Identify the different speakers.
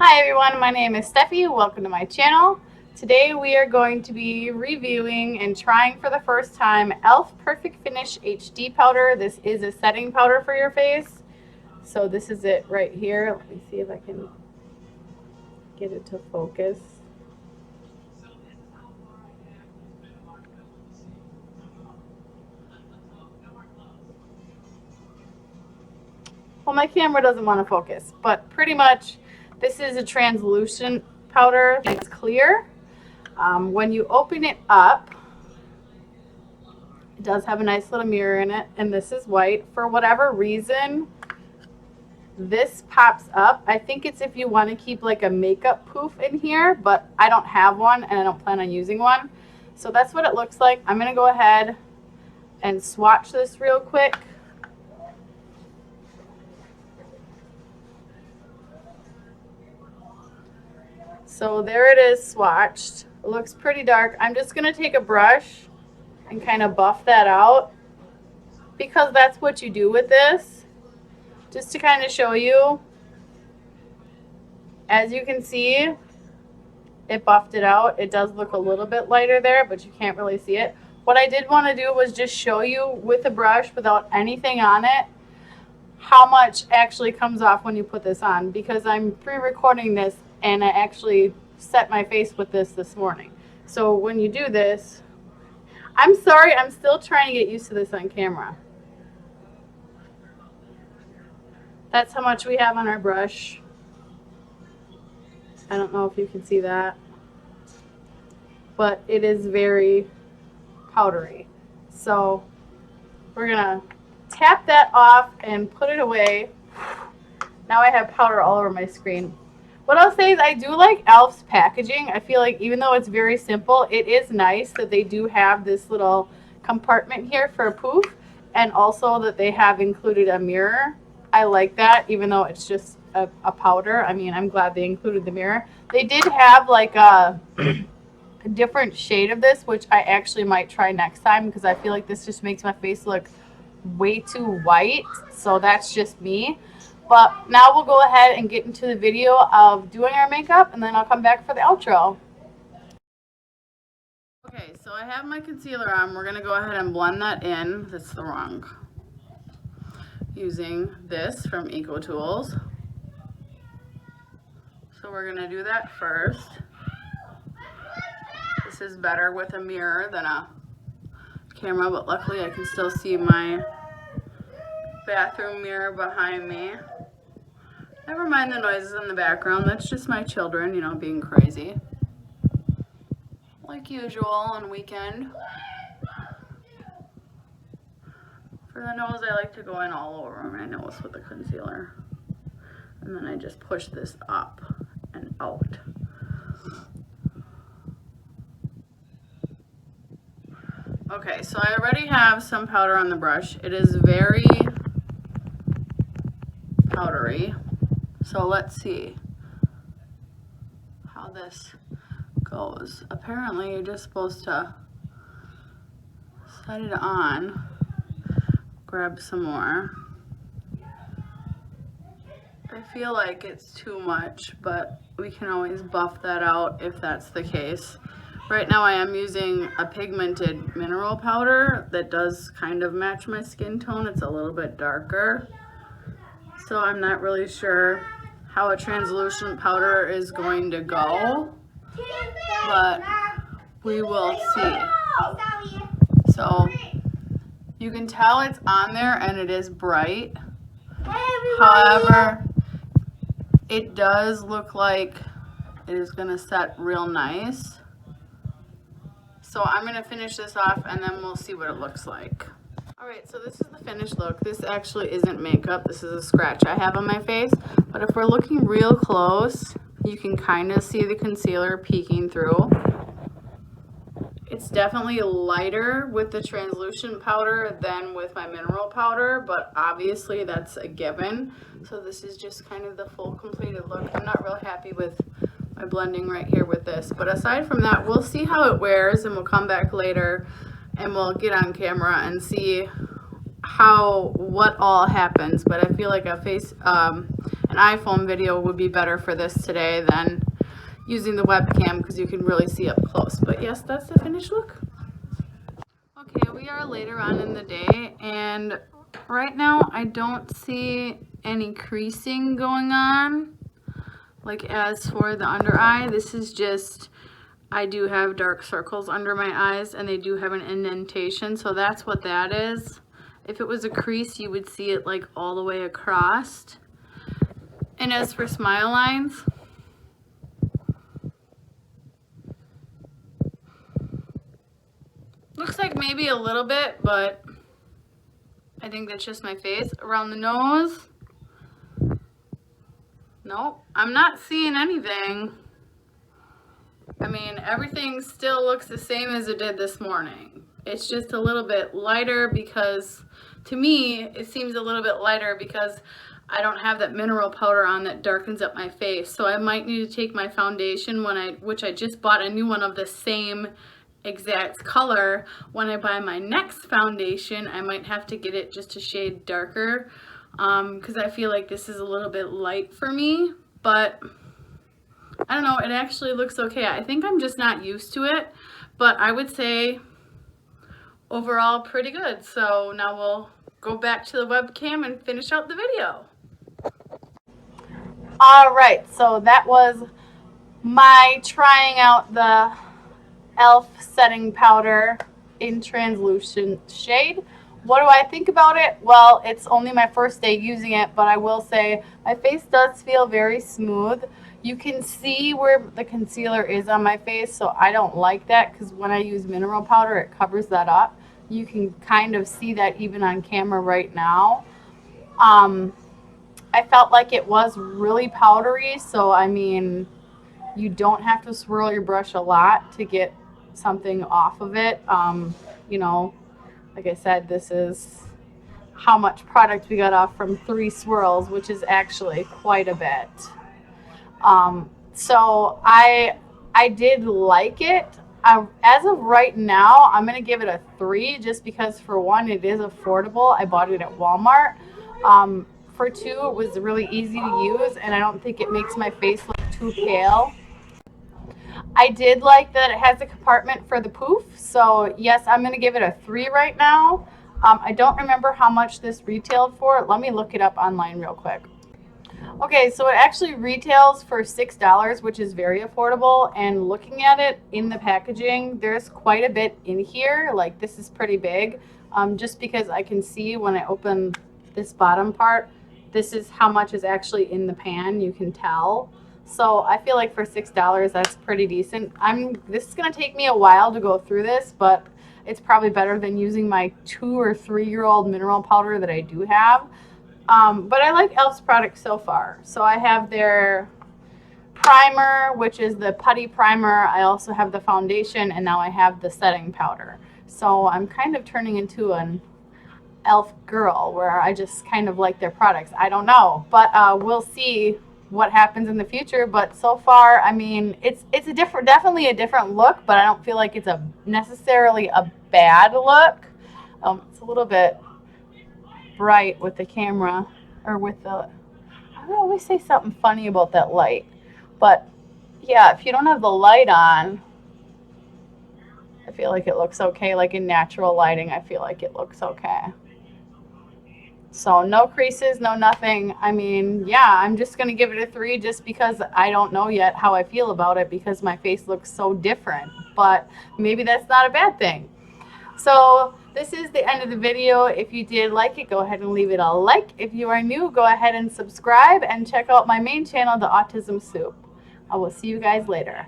Speaker 1: Hi everyone, my name is Steffi. Welcome to my channel. Today we are going to be reviewing and trying for the first time e.l.f. Perfect Finish HD powder. This is a setting powder for your face. So this is it right here. Let me see if I can get it to focus. Well, my camera doesn't want to focus, but pretty much this is a translucent powder that's clear. When you open it up, it does have a nice little mirror in it, and this is white. For whatever reason, this pops up. I think it's if you want to keep like a makeup poof in here, but I don't have one and I don't plan on using one. So that's what it looks like. I'm going to go ahead and swatch this real quick. So there it is swatched. It looks pretty dark. I'm just going to take a brush and kind of buff that out because that's what you do with this. Just to kind of show you. As you can see, it buffed it out. It does look a little bit lighter there, but you can't really see it. What I did want to do was just show you with a brush without anything on it how much actually comes off when you put this on, because I'm pre-recording this and I actually set my face with this morning. So when you do this, I'm sorry, I'm still trying to get used to this on camera. That's how much we have on our brush. I don't know if you can see that, but it is very powdery. So we're gonna tap that off and put it away. Now I have powder all over my screen. What I'll say is I do like e.l.f.'s packaging. I feel like even though it's very simple, it is nice that they do have this little compartment here for a poof, and also that they have included a mirror. I like that, even though it's just a powder. I mean, I'm glad they included the mirror. They did have like a different shade of this, which I actually might try next time because I feel like this just makes my face look way too white. So that's just me. But now we'll go ahead and get into the video of doing our makeup, and then I'll come back for the outro. Okay, so I have my concealer on. We're going to go ahead and blend that in. That's the wrong. Using this from EcoTools. So we're going to do that first. This is better with a mirror than a camera, but luckily I can still see my bathroom mirror behind me. Never mind the noises in the background. That's just my children, you know, being crazy. Like usual on weekend. For the nose, I like to go in all over my nose with the concealer. And then I just push this up and out. Okay, so I already have some powder on the brush. It is very powdery. So let's see how this goes. Apparently you're just supposed to set it on, grab some more. I feel like it's too much, but we can always buff that out if that's the case. Right now I am using a pigmented mineral powder that does kind of match my skin tone. It's a little bit darker. So I'm not really sure how a translucent powder is going to go, but we will see. So you can tell it's on there and it is bright. However, it does look like it is going to set real nice. So I'm going to finish this off and then we'll see what it looks like. Alright, so this is the finished look. This actually isn't makeup. This is a scratch I have on my face. But if we're looking real close, you can kind of see the concealer peeking through. It's definitely lighter with the translucent powder than with my mineral powder, but obviously that's a given. So this is just kind of the full completed look. I'm not real happy with my blending right here with this. But aside from that, we'll see how it wears and we'll come back later and we'll get on camera and see what all happens. But I feel like a face an iPhone video would be better for this today than using the webcam because you can really see up close. But yes, that's the finished look. Okay, we are later on in the day, and right now I don't see any creasing going on. Like as for the under eye, this is just, I do have dark circles under my eyes and they do have an indentation, so that's what that is. If it was a crease, you would see it like all the way across. And as for smile lines, looks like maybe a little bit, but I think that's just my face. Around the nose, nope, I'm not seeing anything. I mean, everything still looks the same as it did this morning. It's just a little bit lighter because, to me, it seems a little bit lighter because I don't have that mineral powder on that darkens up my face. So I might need to take my foundation, which I just bought a new one of the same exact color. When I buy my next foundation, I might have to get it just a shade darker because I feel like this is a little bit light for me. But I don't know, it actually looks okay. I think I'm just not used to it, but I would say overall pretty good. So now we'll go back to the webcam and finish out the video. All right, so that was my trying out the e.l.f. setting powder in translucent shade. What do I think about it? Well, it's only my first day using it, but I will say my face does feel very smooth. You can see where the concealer is on my face, so I don't like that because when I use mineral powder, it covers that up. You can kind of see that even on camera right now. I felt like it was really powdery, so I mean, you don't have to swirl your brush a lot to get something off of it. You know, like I said, this is how much product we got off from 3 swirls, which is actually quite a bit. So I did like it. As of right now, I'm going to give it a 3 just because, for one, it is affordable. I bought it at Walmart. For 2, it was really easy to use, and I don't think it makes my face look too pale. I did like that it has a compartment for the poof, so yes, I'm going to give it a 3 right now. I don't remember how much this retailed for. Let me look it up online real quick. Okay, so it actually retails for $6, which is very affordable, and looking at it in the packaging, there's quite a bit in here. Like, this is pretty big, just because I can see when I open this bottom part, this is how much is actually in the pan, you can tell. So I feel like for $6, that's pretty decent. This is going to take me a while to go through this, but it's probably better than using my 2 or 3-year-old mineral powder that I do have. But I like e.l.f.'s products so far. So I have their primer, which is the putty primer. I also have the foundation, and now I have the setting powder. So I'm kind of turning into an e.l.f. girl where I just kind of like their products. I don't know, but we'll see what happens in the future. But so far, I mean, it's definitely a different look, but I don't feel like it's necessarily a bad look. It's a little bit bright with the camera, or with the, I always say something funny about that light, but yeah, if you don't have the light on, I feel like it looks okay. Like in natural lighting, I feel like it looks okay. So no creases, no nothing. I mean, yeah, I'm just gonna give it a 3 just because I don't know yet how I feel about it because my face looks so different, but maybe that's not a bad thing. So this is the end of the video. If you did like it, go ahead and leave it a like. If you are new, go ahead and subscribe and check out my main channel, The Autism Soup. I will see you guys later.